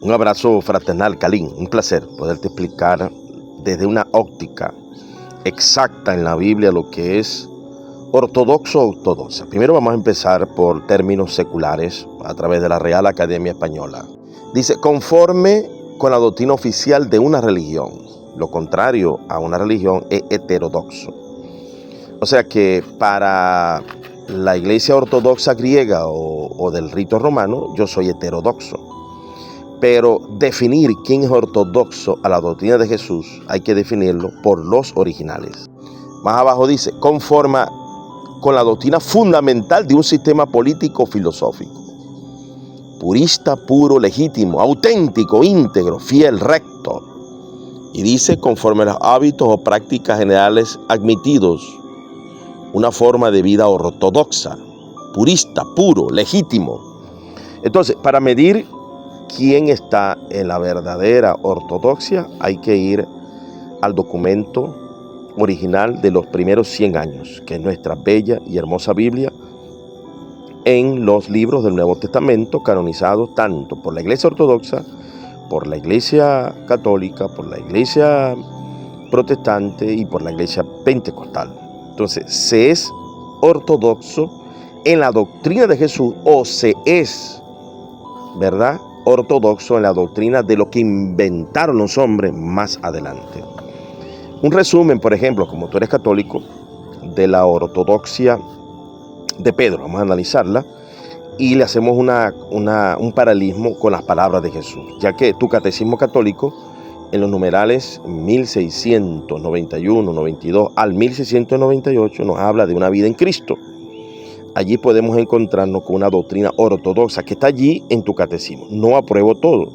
Un abrazo fraternal, Kalin. Un placer poderte explicar desde una óptica exacta en la Biblia lo que es ortodoxo o ortodoxa. Primero vamos a empezar por términos seculares a través de la Real Academia Española. Dice, conforme con la doctrina oficial de una religión. Lo contrario a una religión es heterodoxo. O sea que para la iglesia ortodoxa griega o del rito romano, yo soy heterodoxo. Pero definir quién es ortodoxo a la doctrina de Jesús, hay que definirlo por los originales. Más abajo dice, conforma con la doctrina fundamental de un sistema político filosófico. Purista, puro, legítimo, auténtico, íntegro, fiel, recto. Y dice, conforme a los hábitos o prácticas generales admitidos, una forma de vida ortodoxa, purista, puro, legítimo. Entonces, para medir quién está en la verdadera ortodoxia, hay que ir al documento original de los primeros 100 años, que es nuestra bella y hermosa Biblia, en los libros del Nuevo Testamento, canonizados tanto por la Iglesia Ortodoxa, por la Iglesia Católica, por la Iglesia Protestante y por la Iglesia Pentecostal. Entonces, ¿se es ortodoxo en la doctrina de Jesús o se es, verdad, ortodoxo en la doctrina de lo que inventaron los hombres más adelante? Un resumen, por ejemplo, como tú eres católico, de la ortodoxia de Pedro, vamos a analizarla y le hacemos un paralelismo con las palabras de Jesús, ya que tu catecismo católico en los numerales 1691, 92 al 1698 nos habla de una vida en Cristo. Allí podemos encontrarnos con una doctrina ortodoxa que está allí en tu catecismo. No apruebo todo,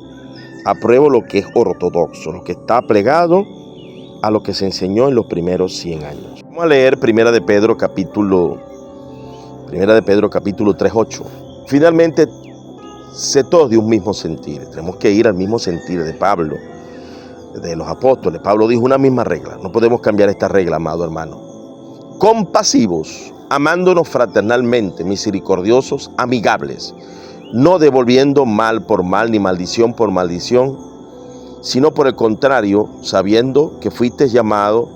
apruebo lo que es ortodoxo, lo que está plegado a lo que se enseñó en los primeros 100 años. Vamos a leer Primera de Pedro capítulo 3:8. Finalmente, sé todos de un mismo sentir. Tenemos que ir al mismo sentir de Pablo, de los apóstoles. Pablo dijo una misma regla. No podemos cambiar esta regla, amado hermano. Compasivos, amándonos fraternalmente, misericordiosos, amigables, no devolviendo mal por mal ni maldición por maldición, sino por el contrario, sabiendo que fuisteis llamados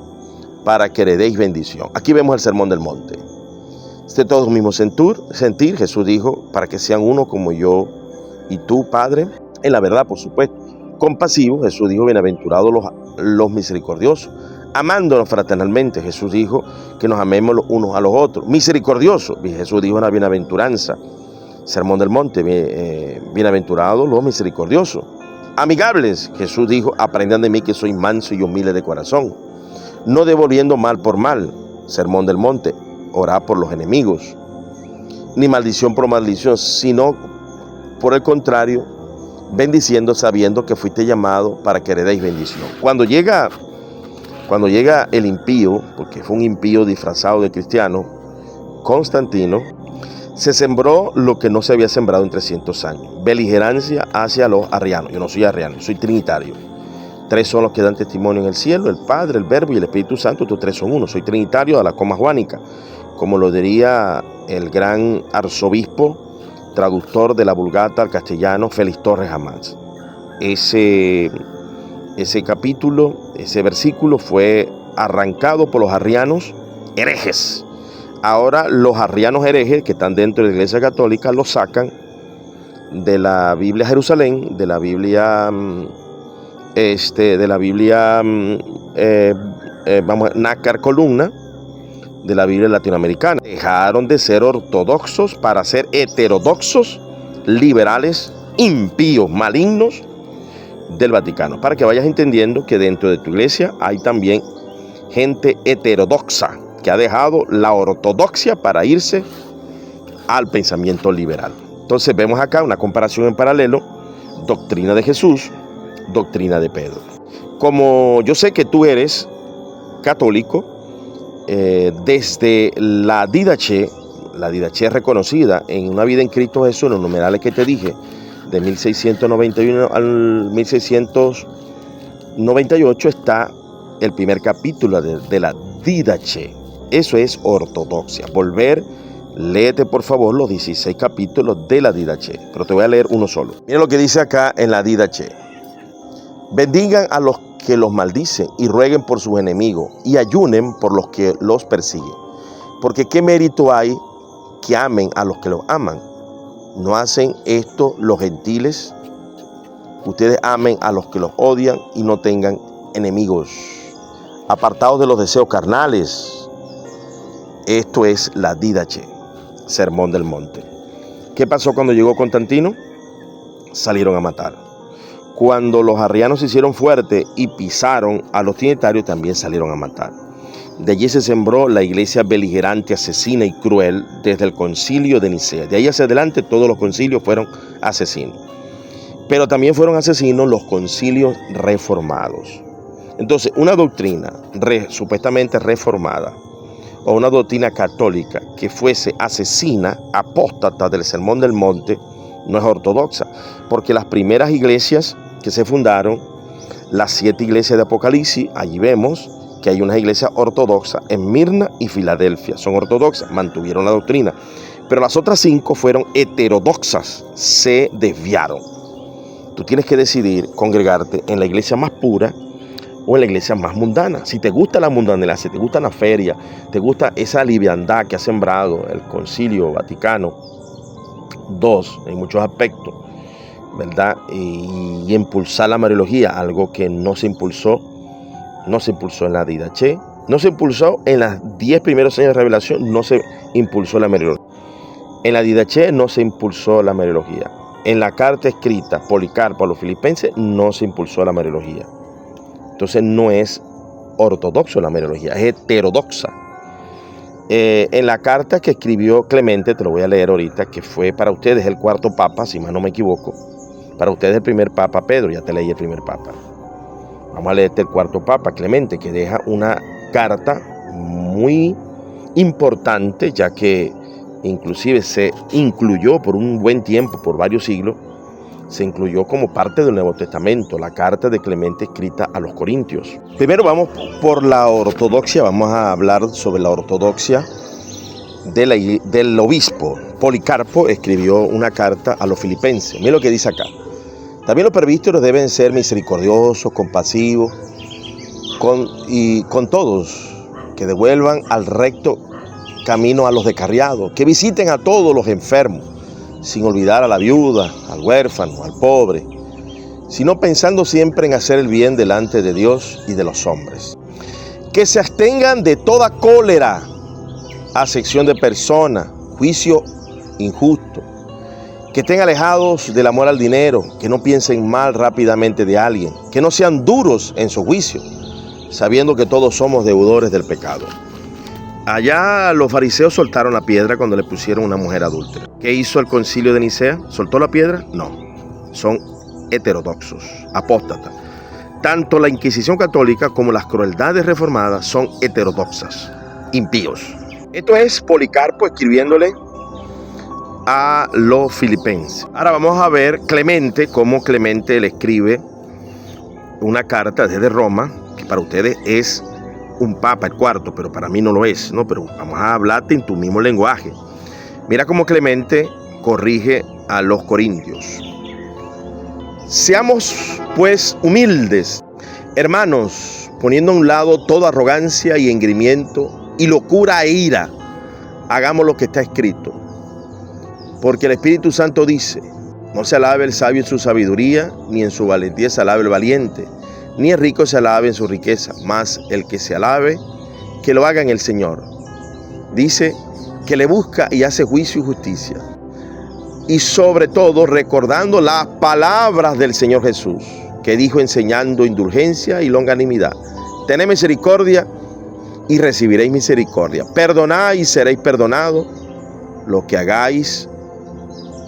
para que heredéis bendición. Aquí vemos el Sermón del Monte. De todos mismo sentir, Jesús dijo, para que sean uno como yo y tú, Padre, en la verdad, por supuesto. Compasivos, Jesús dijo, bienaventurados los misericordiosos. Amándonos fraternalmente, Jesús dijo que nos amemos los unos a los otros. Misericordiosos, Jesús dijo una bienaventuranza. Sermón del Monte, bienaventurados los misericordiosos. Amigables, Jesús dijo, aprendan de mí que soy manso y humilde de corazón. No devolviendo mal por mal. Sermón del Monte, orar por los enemigos. Ni maldición por maldición, sino por el contrario, bendiciendo sabiendo que fuiste llamado para que heredéis bendición. Cuando llega el impío, porque fue un impío disfrazado de cristiano, Constantino, se sembró lo que no se había sembrado en 300 años. Beligerancia hacia los arrianos. Yo no soy arriano, soy trinitario. 3 son los que dan testimonio en el cielo, el Padre, el Verbo y el Espíritu Santo. Estos 3 son uno. Soy trinitario a la coma juánica, como lo diría el gran arzobispo, traductor de la Vulgata al castellano, Félix Torres Amans. Ese capítulo, ese versículo fue arrancado por los arrianos herejes. Ahora los arrianos herejes que están dentro de la Iglesia Católica los sacan de la Biblia Jerusalén, de la Biblia Nácar Columna, de la Biblia latinoamericana. Dejaron de ser ortodoxos para ser heterodoxos, liberales, impíos, malignos del Vaticano. Para que vayas entendiendo que dentro de tu iglesia hay también gente heterodoxa que ha dejado la ortodoxia para irse al pensamiento liberal. Entonces vemos acá una comparación en paralelo, doctrina de Jesús, doctrina de Pedro. Como yo sé que tú eres católico, desde la Didache reconocida en Una vida en Cristo Jesús, en los numerales que te dije, de 1691 al 1698, está el primer capítulo de la Didache. Eso es ortodoxia, volver Léete por favor los 16 capítulos de la Didache, pero te voy a leer uno solo. Mira lo que dice acá en la Didache. Bendigan a los que los maldicen y rueguen por sus enemigos y ayunen por los que los persiguen. Porque qué mérito hay que amen a los que los aman. ¿No hacen esto los gentiles? Ustedes amen a los que los odian y no tengan enemigos. Apartados de los deseos carnales. Esto es la Didache, Sermón del Monte. ¿Qué pasó cuando llegó Constantino? Salieron a matar. Cuando los arrianos se hicieron fuertes y pisaron a los trinitarios, también salieron a matar. De allí se sembró la iglesia beligerante, asesina y cruel desde el concilio de Nicea. De ahí hacia adelante todos los concilios fueron asesinos. Pero también fueron asesinos los concilios reformados. Entonces, una doctrina supuestamente reformada o una doctrina católica que fuese asesina, apóstata del Sermón del Monte, no es ortodoxa, porque las primeras iglesias que se fundaron, las 7 iglesias de Apocalipsis, allí vemos que hay unas iglesias ortodoxas en Mirna y Filadelfia, son ortodoxas, mantuvieron la doctrina, pero las otras 5 fueron heterodoxas, se desviaron. Tú tienes que decidir congregarte en la iglesia más pura o en la iglesia más mundana. Si te gusta la mundanidad, si te gusta la feria, te gusta esa liviandad que ha sembrado el Concilio Vaticano II en muchos aspectos, ¿verdad? Y impulsar la Mariología, algo que no se impulsó en la Didache, no se impulsó en las 10 primeros años de revelación, no se impulsó la Mariología. En la Didache no se impulsó la Mariología. En la carta escrita Policarpo a los filipenses no se impulsó la Mariología. Entonces no es ortodoxo la Mariología, es heterodoxa. En la carta que escribió Clemente, te lo voy a leer ahorita, que fue para ustedes el 4º papa, si más no me equivoco. Para ustedes el primer papa, Pedro, ya te leí el primer papa. Vamos a leerte el 4º papa, Clemente, que deja una carta muy importante, ya que inclusive se incluyó por un buen tiempo, por varios siglos, se incluyó como parte del Nuevo Testamento, la carta de Clemente escrita a los Corintios. Primero vamos por la ortodoxia, vamos a hablar sobre la ortodoxia del obispo. Policarpo escribió una carta a los filipenses. Mira lo que dice acá. También los presbíteros deben ser misericordiosos, compasivos, con todos, que devuelvan al recto camino a los descarriados, que visiten a todos los enfermos, sin olvidar a la viuda, al huérfano, al pobre, sino pensando siempre en hacer el bien delante de Dios y de los hombres. Que se abstengan de toda cólera, acepción de persona, juicio injusto. Que estén alejados del amor al dinero, que no piensen mal rápidamente de alguien, que no sean duros en su juicio, sabiendo que todos somos deudores del pecado. Allá los fariseos soltaron la piedra cuando le pusieron una mujer adúltera. ¿Qué hizo el concilio de Nicea? ¿Soltó la piedra? No. Son heterodoxos, apóstatas. Tanto la Inquisición católica como las crueldades reformadas son heterodoxas, impíos. Esto es Policarpo escribiéndole a los filipenses. Ahora vamos a ver Clemente, cómo Clemente le escribe una carta desde Roma, que para ustedes es un papa, el 4º, pero para mí no lo es, ¿no? Pero vamos a hablarte en tu mismo lenguaje. Mira cómo Clemente corrige a los corintios. Seamos pues humildes, hermanos, poniendo a un lado toda arrogancia y engrimiento y locura e ira. Hagamos lo que está escrito. Porque el Espíritu Santo dice: no se alabe el sabio en su sabiduría, ni en su valentía se alabe el valiente, ni el rico se alabe en su riqueza, mas el que se alabe, que lo haga en el Señor. Dice que le busca y hace juicio y justicia. Y sobre todo recordando las palabras del Señor Jesús, que dijo enseñando indulgencia y longanimidad. Tened misericordia y recibiréis misericordia. Perdonad y seréis perdonados. Lo que hagáis,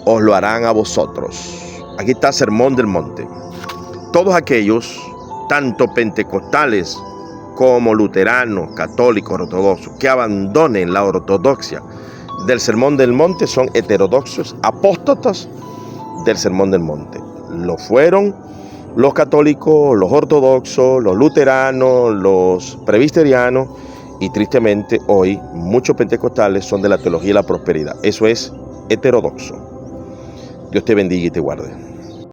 os lo harán a vosotros. Aquí está Sermón del Monte. Todos aquellos, tanto pentecostales como luteranos, católicos, ortodoxos, que abandonen la ortodoxia del Sermón del Monte son heterodoxos, apóstatas del Sermón del Monte. Lo fueron los católicos, los ortodoxos, los luteranos, los presbiterianos Y tristemente hoy muchos pentecostales son de la teología de la prosperidad. Eso es heterodoxo. Dios te bendiga y te guarde.